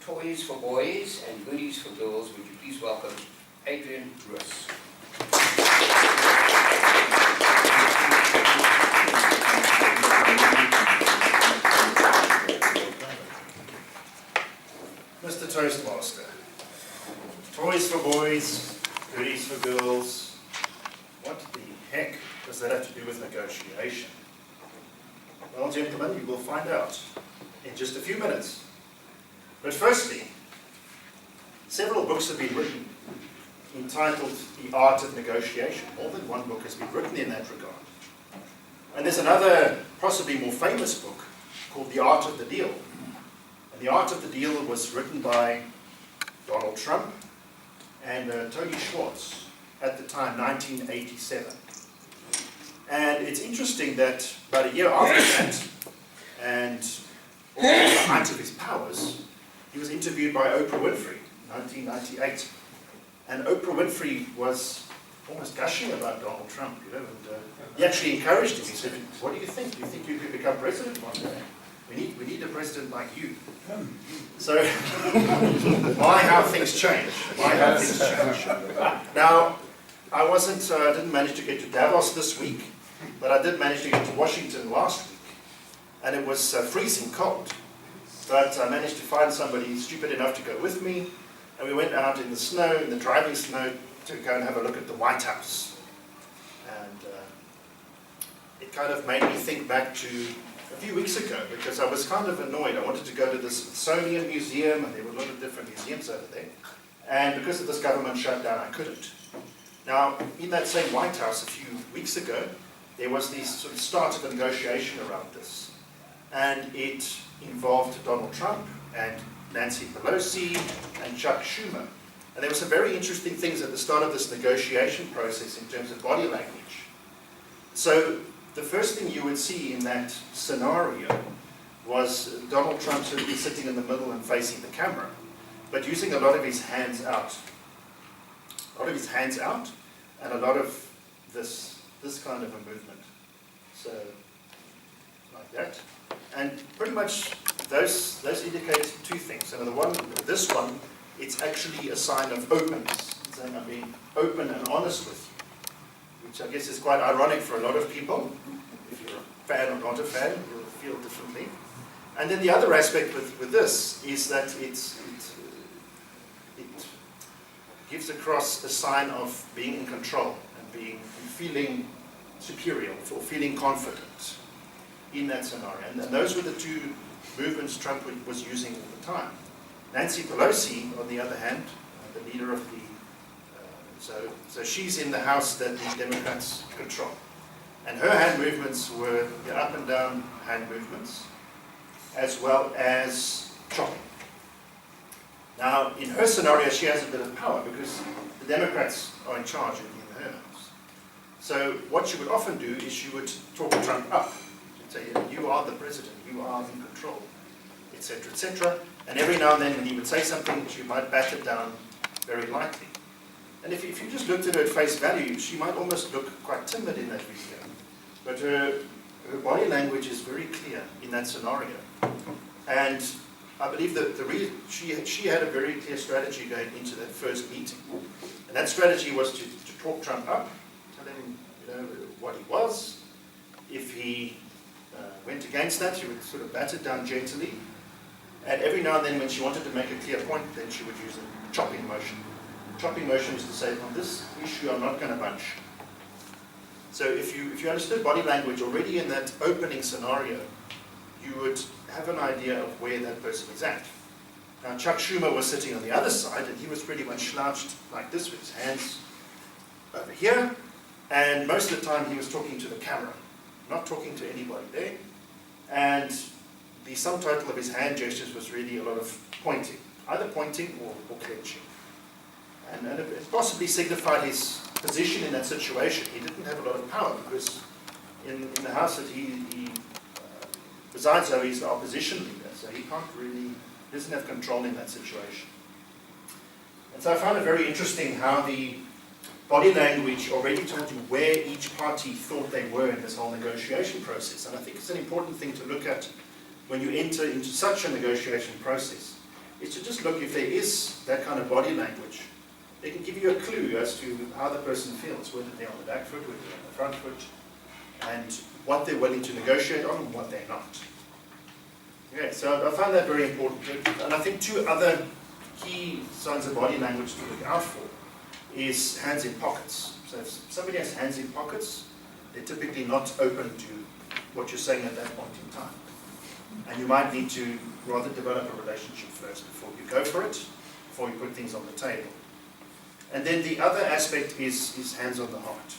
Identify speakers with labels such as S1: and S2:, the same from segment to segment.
S1: Toys for Boys and Goodies for Girls, would you please welcome Adrian Roos.
S2: Mr. Toastmaster, toys for boys, goodies for girls, what the heck does that have to do with negotiation? Well, gentlemen, you will find out in just a few minutes. But firstly, several books have been written entitled The Art of Negotiation. More than one book has been written in that regard. And there's another, possibly more famous book called The Art of the Deal. And The Art of the Deal was written by Donald Trump and Tony Schwartz at the time, 1987. And it's interesting that about a year after that, and at the height of his powers, he was interviewed by Oprah Winfrey in 1998. And Oprah Winfrey was almost gushing about Donald Trump, you know, and he actually encouraged him. He said, "What do you think? Do you think you could become president one day? We need a president like you." So, why how things change. Why how things change. Now, I didn't manage to get to Davos this week, but I did manage to get to Washington last week. And it was freezing cold. But I managed to find somebody stupid enough to go with me. And we went out in the snow, in the driving snow, to go and have a look at the White House. And it kind of made me think back to a few weeks ago, because I was kind of annoyed. I wanted to go to the Smithsonian Museum, and there were a lot of different museums over there. And because of this government shutdown, I couldn't. Now, in that same White House a few weeks ago, there was the sort of start of a negotiation around this. And it involved Donald Trump and Nancy Pelosi and Chuck Schumer. And there were some very interesting things at the start of this negotiation process in terms of body language. So the first thing you would see in that scenario was Donald Trump sitting in the middle and facing the camera, but using a lot of his hands out. A lot of his hands out, and a lot of this kind of a movement. So, like that. And pretty much those indicate two things. And this one, it's actually a sign of openness. It's saying I'm being open and honest with you, which I guess is quite ironic for a lot of people. If you're a fan or not a fan, you'll feel differently. And then the other aspect with this is that it gives across a sign of being in control and feeling superior or feeling confident in that scenario. And those were the two movements Trump was using all the time. Nancy Pelosi, on the other hand, the leader of the... So she's in the House that the Democrats control. And her hand movements were the up and down hand movements, as well as chopping. Now, in her scenario, she has a bit of power because the Democrats are in charge in her house. So what she would often do is she would talk Trump up. She'd say, "You are the president, you are in control," etc., etc. And every now and then when he would say something, she might bat it down very lightly. And if you just looked at her at face value, she might almost look quite timid in that video. But her body language is very clear in that scenario. And I believe that she had a very clear strategy going into that first meeting. And that strategy was to talk Trump up, tell him what he was. If he went against that, she would sort of bat it down gently. And every now and then when she wanted to make a clear point, then she would use a chopping motion. Chopping motion is to say, on this issue I'm not going to budge. So if you understood body language already in that opening scenario, you would have an idea of where that person is at. Now Chuck Schumer was sitting on the other side, and he was pretty much slouched like this with his hands over here, and most of the time he was talking to the camera, not talking to anybody there. And the subtitle of his hand gestures was really a lot of pointing, either pointing or clenching. And it possibly signified his position in that situation. He didn't have a lot of power because in the House that he resides over, he's the opposition leader, so he doesn't have control in that situation. And so I found it very interesting how the body language already told you where each party thought they were in this whole negotiation process. And I think it's an important thing to look at when you enter into such a negotiation process, is to just look if there is that kind of body language. They can give you a clue as to how the person feels, whether they're on the back foot, whether they're on the front foot, and what they're willing to negotiate on and what they're not. Okay, so I found that very important. And I think two other key signs of body language to look out for is hands in pockets. So if somebody has hands in pockets, they're typically not open to what you're saying at that point in time. And you might need to rather develop a relationship first before you go for it, before you put things on the table. And then the other aspect is hands on the heart.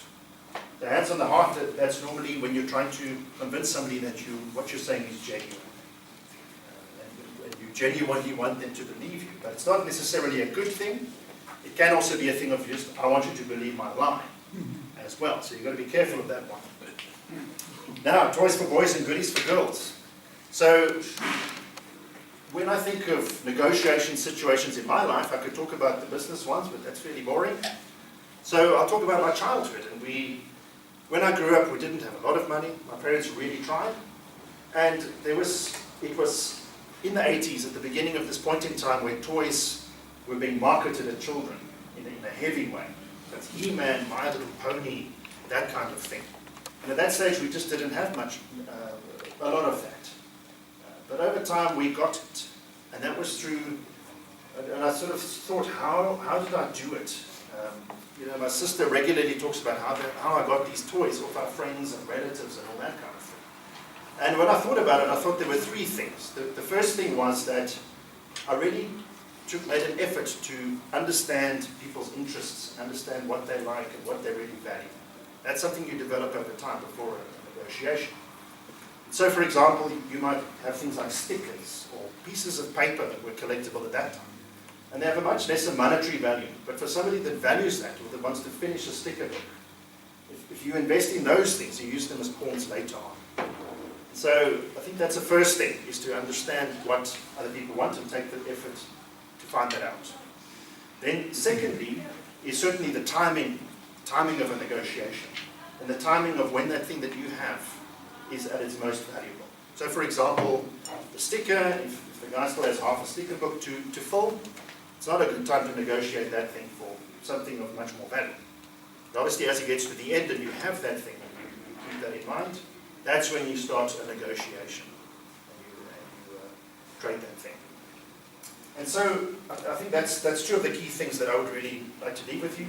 S2: The hands on the heart, that's normally when you're trying to convince somebody that what you're saying is genuine. And you genuinely want them to believe you. But it's not necessarily a good thing. It can also be a thing of just, I want you to believe my lie as well. So you've got to be careful of that one. Now, toys for boys and goodies for girls. So when I think of negotiation situations in my life, I could talk about the business ones, but that's fairly boring. So I'll talk about my childhood. And when I grew up, we didn't have a lot of money. My parents really tried. And it was in the 80s, at the beginning of this point in time, where toys were being marketed at children in a heavy way. That's He-Man, My Little Pony, that kind of thing. And at that stage, we just didn't have a lot of that. But over time, we got it. And that was through, and I sort of thought, how did I do it? My sister regularly talks about how I got these toys off our friends and relatives and all that kind of thing. And when I thought about it, I thought there were three things. The first thing was that I really made an effort to understand people's interests, understand what they like and what they really value. That's something you develop over time before a negotiation. So, for example, you might have things like stickers or pieces of paper that were collectible at that time. And they have a much lesser monetary value. But for somebody that values that or that wants to finish a sticker book, if you invest in those things, you use them as pawns later on. So I think that's the first thing, is to understand what other people want and take the effort to find that out. Then secondly, is certainly the timing of a negotiation. And the timing of when that thing that you have is at its most valuable. So for example, the sticker, if the guy still has half a sticker book to fill, it's not a good time to negotiate that thing for something of much more value. But obviously, as it gets to the end and you have that thing, and you keep that in mind, that's when you start a negotiation and you trade that thing. And so I think that's two of the key things that I would really like to leave with you,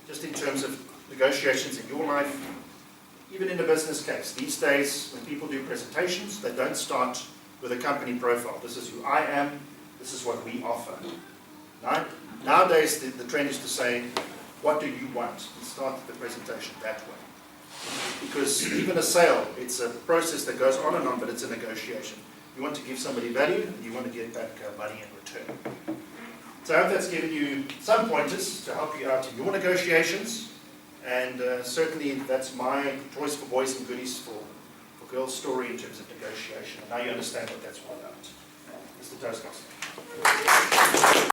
S2: just in terms of negotiations in your life. Even in a business case, these days when people do presentations, they don't start with a company profile. This is who I am, this is what we offer. Nowadays the trend is to say, what do you want? And start the presentation that way. Because even a sale, it's a process that goes on and on, but it's a negotiation. You want to give somebody value, and you want to get back money in return. So I hope that's given you some pointers to help you out in your negotiations. And certainly that's my Toys for Boys and Goodies for Girls story in terms of negotiation. And now you understand what that's all about. Mr. Toastmaster.